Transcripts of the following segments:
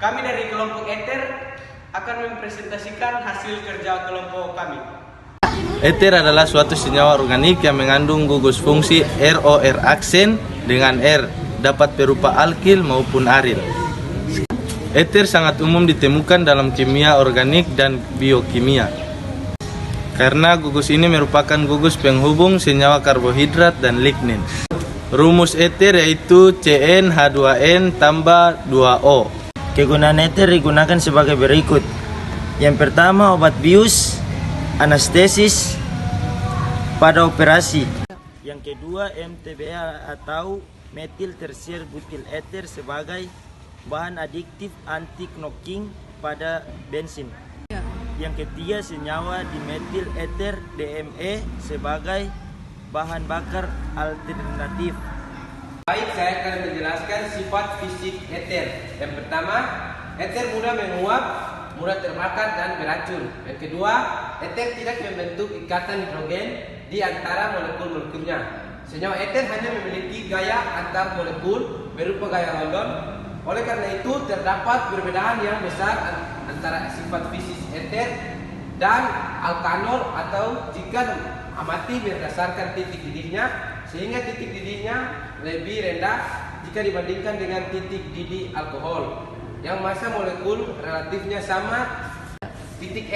Kami dari kelompok Ether akan mempresentasikan hasil kerja kelompok kami. Ether adalah suatu senyawa organik yang mengandung gugus fungsi ROR aksen dengan R, dapat berupa alkil maupun aril. Ether sangat umum ditemukan dalam kimia organik dan biokimia. Karena gugus ini merupakan gugus penghubung senyawa karbohidrat dan lignin. Rumus ether yaitu CnH2n tambah 2O. Kegunaan ether digunakan sebagai berikut. Yang pertama, obat bius, anestesis pada operasi. Yang kedua, MTBE atau metil tersier butil ether sebagai bahan adiktif anti knocking pada bensin. Yang ketiga, senyawa dimetil ether DME sebagai bahan bakar alternatif. Baik, saya akan menjelaskan sifat fisik ether. Yang pertama, ether mudah menguap, mudah terbakar dan beracun. Yang kedua, ether tidak membentuk ikatan hidrogen di antara molekul-molekulnya. Senyawa ether hanya memiliki gaya antar molekul berupa gaya London. Oleh karena itu, terdapat perbedaan yang besar antara sifat fisik ether dan alkanol atau jika amati berdasarkan titik didihnya, sehingga titik didihnya lebih rendah jika dibandingkan dengan titik didih alkohol yang massa molekul relatifnya sama. Titik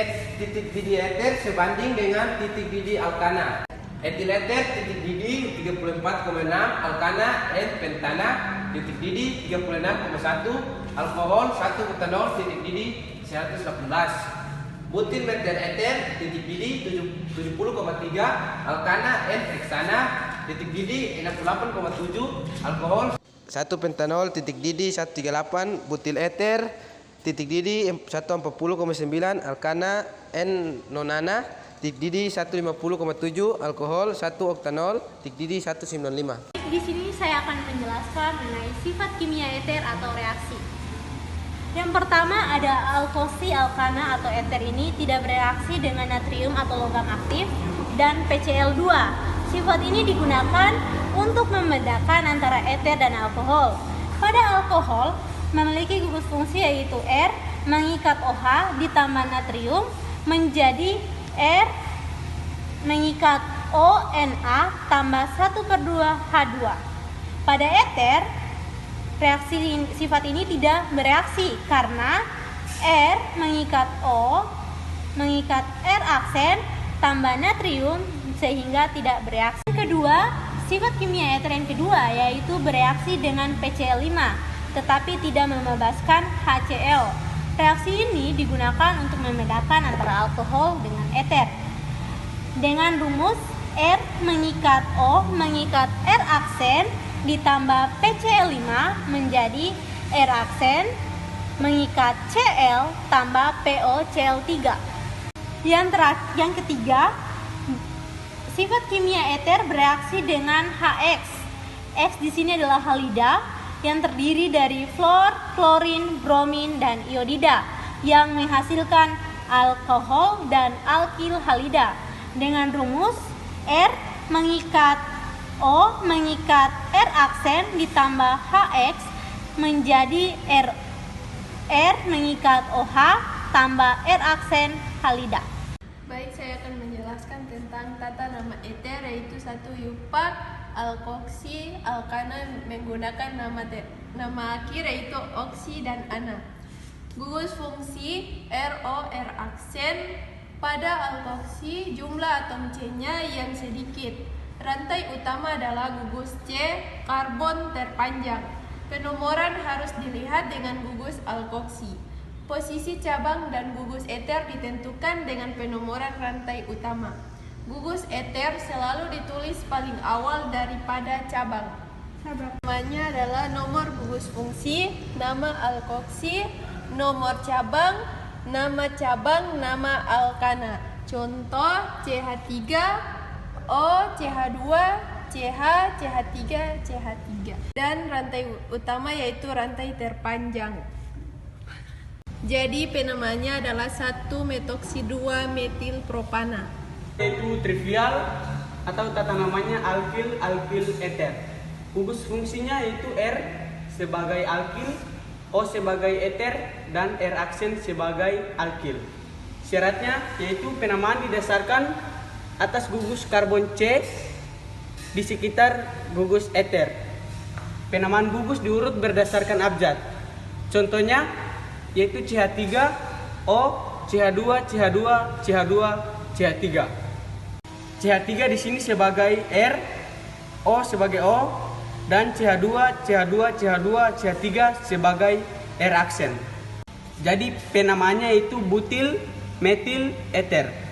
didih ether sebanding dengan titik didih alkana. Etil ether titik didih 34,6, alkana N pentana titik didih 36,1, alkohol 1 butanol titik didih 118. Butil metil ether titik didih 70,3, alkana N hexana titik didih 68,7, alkohol 1 pentanol titik didih 138, butil ether titik didih 140,9, alkana N nonana titik didih 150,7, alkohol 1 oktanol titik didih 195. Di sini saya akan menjelaskan mengenai sifat kimia ether atau reaksi. Yang pertama ada alkoksi alkana atau ether ini tidak bereaksi dengan natrium atau logam aktif dan PCl2. Sifat ini digunakan untuk membedakan antara ether dan alkohol. Pada alkohol memiliki gugus fungsi yaitu R mengikat OH ditambah natrium menjadi R mengikat ONa tambah 1/2H2. Pada ether, reaksi sifat ini tidak bereaksi karena R mengikat O mengikat R aksen tambah natrium sehingga tidak bereaksi. Kedua, sifat kimia ether yang kedua yaitu bereaksi dengan PCl5 tetapi tidak membebaskan HCl. Reaksi ini digunakan untuk membedakan antara alkohol dengan ether. Dengan rumus R mengikat O mengikat R aksen ditambah PCl5 menjadi R aksen mengikat Cl tambah PoCl3. Yang ketiga, sifat kimia ether bereaksi dengan HX. X di sini adalah halida yang terdiri dari fluor, klorin, bromin, dan iodida yang menghasilkan alkohol dan alkil halida. Dengan rumus R mengikat O mengikat R aksen ditambah HX menjadi R mengikat OH tambah R aksen halida. Baik, saya akan menjelaskan tentang tata nama ether yaitu 1 yupak alkoksi alkana menggunakan nama akhir yaitu oksi dan ana. Gugus fungsi ROR aksen pada alkoksi jumlah atom C-nya yang sedikit. Rantai utama adalah gugus C, karbon terpanjang. Penomoran harus dilihat dengan gugus alkoksi. Posisi cabang dan gugus ether ditentukan dengan penomoran rantai utama. Gugus ether selalu ditulis paling awal daripada cabang. Namanya adalah nomor gugus fungsi, nama alkoksi, nomor cabang, nama alkana. Contoh CH3, O, CH2, CH, CH3, CH3. Dan rantai utama yaitu rantai terpanjang. Jadi penamanya adalah 1-metoksi-2-metilpropana. Yaitu trivial atau tata namanya alkil ether. Gugus fungsinya yaitu R sebagai alkil, O sebagai eter, dan R aksen sebagai alkil. Syaratnya yaitu penamaan didasarkan atas gugus karbon C di sekitar gugus eter. Penamaan gugus diurut berdasarkan abjad. Contohnya yaitu CH3O, CH2, CH2, CH2, CH3. CH3 di sini sebagai R, O sebagai O, dan CH2, CH2, CH2, CH3 sebagai R aksen. Jadi penamaannya itu butil metil eter.